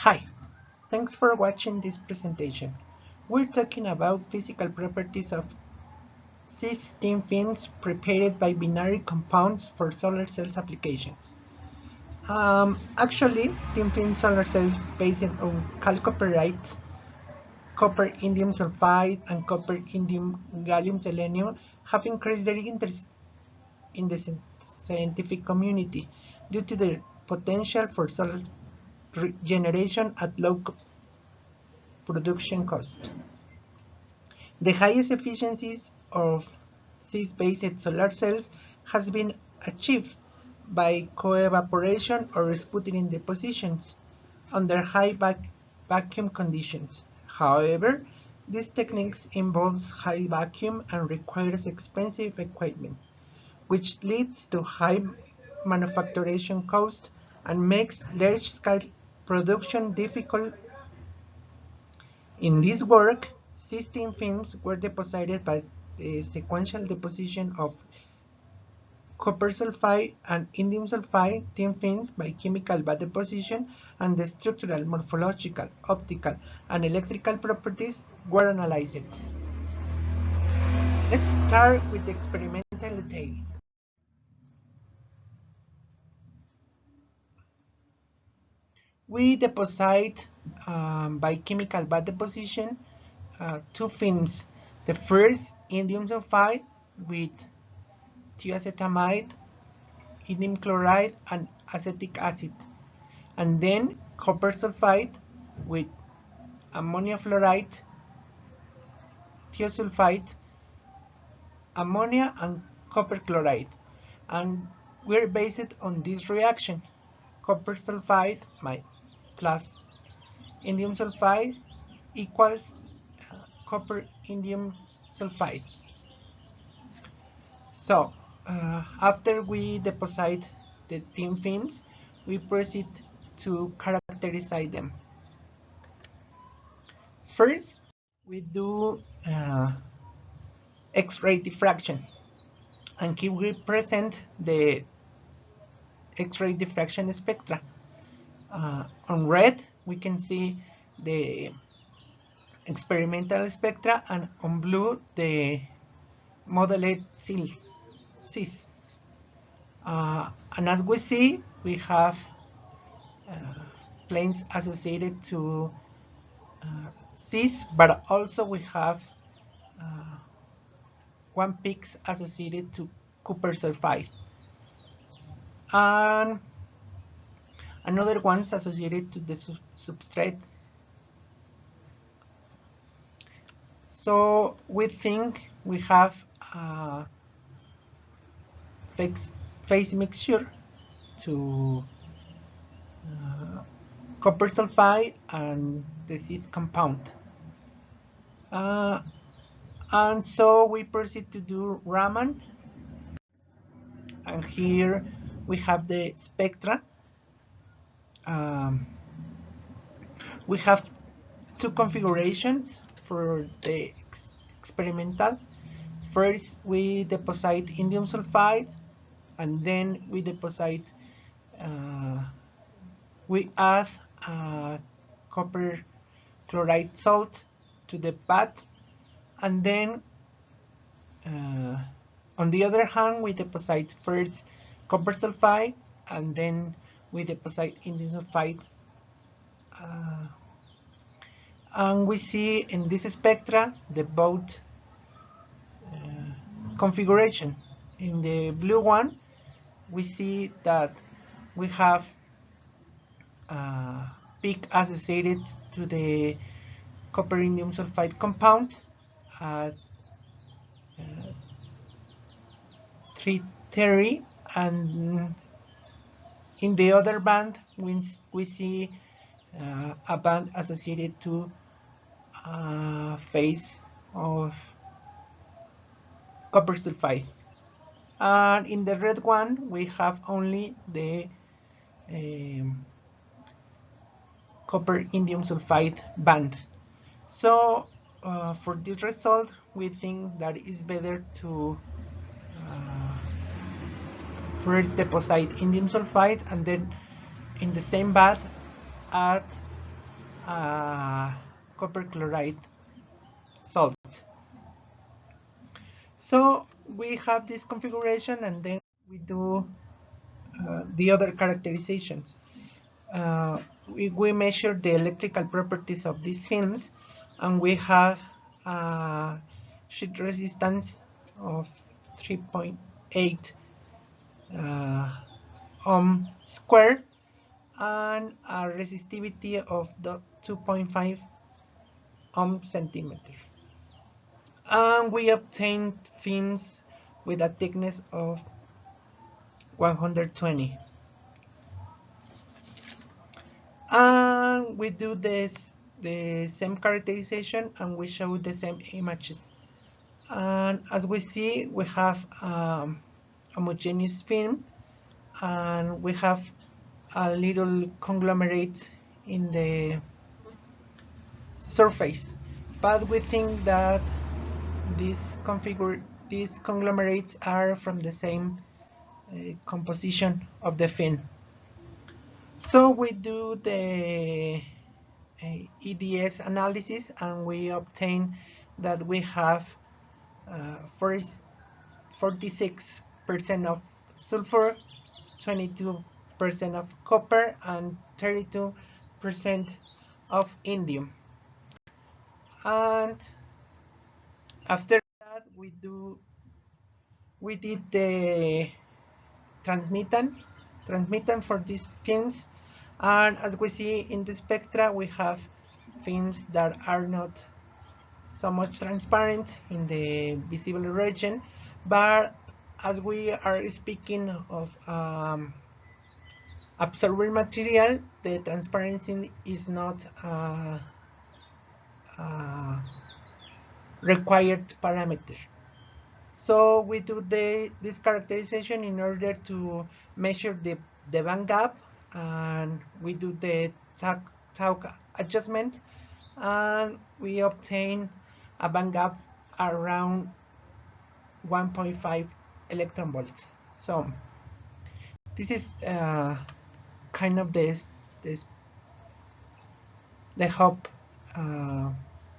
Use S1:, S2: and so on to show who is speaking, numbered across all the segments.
S1: Hi, thanks for watching this presentation. We're talking about physical properties of cis thin films prepared by binary compounds for solar cells applications. Actually, thin film solar cells based on chalcopyrite, copper indium sulfide, and copper indium gallium selenium have increased their interest in the scientific community due to their potential for solar generation at low production cost. The highest efficiencies of cis-based solar cells has been achieved by co-evaporation or sputtering depositions under high vacuum conditions. However, these techniques involves high vacuum and requires expensive equipment, which leads to high manufacturing cost and makes large-scale production difficult. In this work, 16 films were deposited by the sequential deposition of copper sulfide and indium sulfide thin films by chemical bath deposition, and the structural, morphological, optical, and electrical properties were analyzed. Let's start with the experimental details. We deposit by chemical bath deposition two films. The first, indium sulfide with thiacetamide, indium chloride, and acetic acid, and then copper sulfide with ammonia fluoride, thiosulfide, ammonia, and copper chloride. And we're based on this reaction. Copper sulfide plus indium sulfide equals copper indium sulfide. So after we deposit the thin films, we proceed to characterize them. First, we do X-ray diffraction, and here we present the X-ray diffraction spectra. On red, we can see the experimental spectra, and on blue, the modeled cis. And as we see, we have planes associated to cis, but also we have one peaks associated to copper sulfide, and another one's associated to the substrate. So we think we have a phase mixture to copper sulfide and the cis compound. And so we proceed to do Raman, and here we have the spectra. We have two configurations for the experimental. First, we deposit indium sulfide, and then we deposit, we add copper chloride salt to the bath, and then on the other hand, we deposit first copper sulfide, and then we deposit indium sulfide. And we see in this spectra the both configuration. In the blue one, we see that we have peak associated to the copper indium sulfide compound at 330, and in the other band we see a band associated to phase of copper sulfide, and in the red one we have only the copper indium sulfide band. So for this result, we think that it's better to first deposit indium sulfide, and then in the same bath add copper chloride salt. So we have this configuration, and then we do the other characterizations. We measure the electrical properties of these films, and we have sheet resistance of 3.8 ohm square and a resistivity of the 2.5 ohm centimeter. And we obtain films with a thickness of 120. And we do the same characterization, and we show the same images. And as we see, we have homogeneous film, and we have a little conglomerate in the surface. But we think that these conglomerates are from the same composition of the film. So we do the EDS analysis, and we obtain that we have 46% of sulfur, 22% of copper, and 32% of indium. And after that, we did the transmittant for these films, and as we see in the spectra, we have films that are not so much transparent in the visible region, but as we are speaking of absorbing material, the transparency is not required parameter. So we do this characterization in order to measure the band gap, and we do the tau adjustment, and we obtain a band gap around 1.5 electron volts. So this is kind of the Hub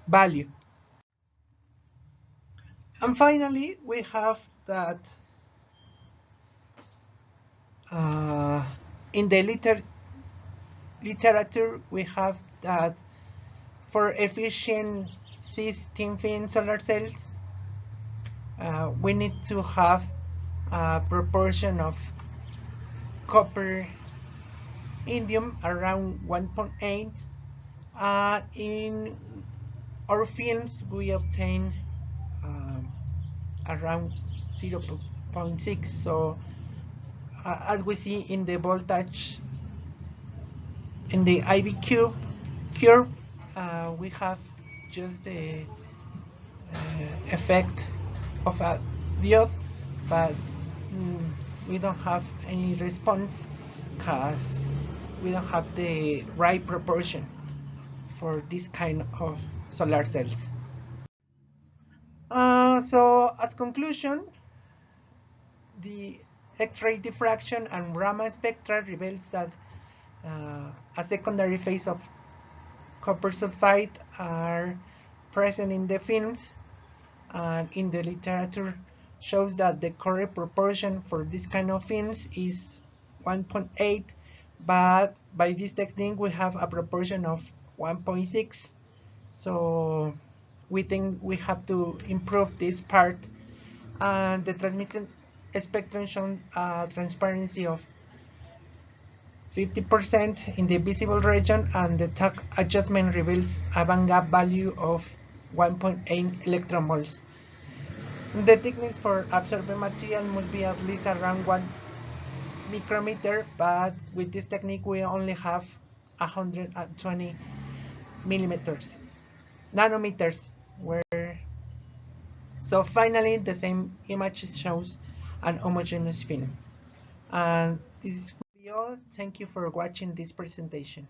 S1: value. And finally, we have that in the literature, we have that for efficient thin solar cells, we need to have a proportion of copper indium around 1.8. In our films, we obtain around 0.6. So as we see in the voltage in the IV curve, we have just the effect of a diode, but we don't have any response because we don't have the right proportion for this kind of solar cells. So as conclusion, the X-ray diffraction and Raman spectra reveals that a secondary phase of copper sulfide are present in the films, and in the literature shows that the correct proportion for this kind of films is 1.8, but by this technique we have a proportion of 1.6. So we think we have to improve this part, and the transmitted spectrum shows a transparency of 50% in the visible region, and the tau adjustment reveals a band gap value of 1.8 electron volts. The thickness for absorbing material must be at least around 1 micrometer, but with this technique we only have 120 nanometers. So finally, the same image shows an homogeneous film. And this is all. Thank you for watching this presentation.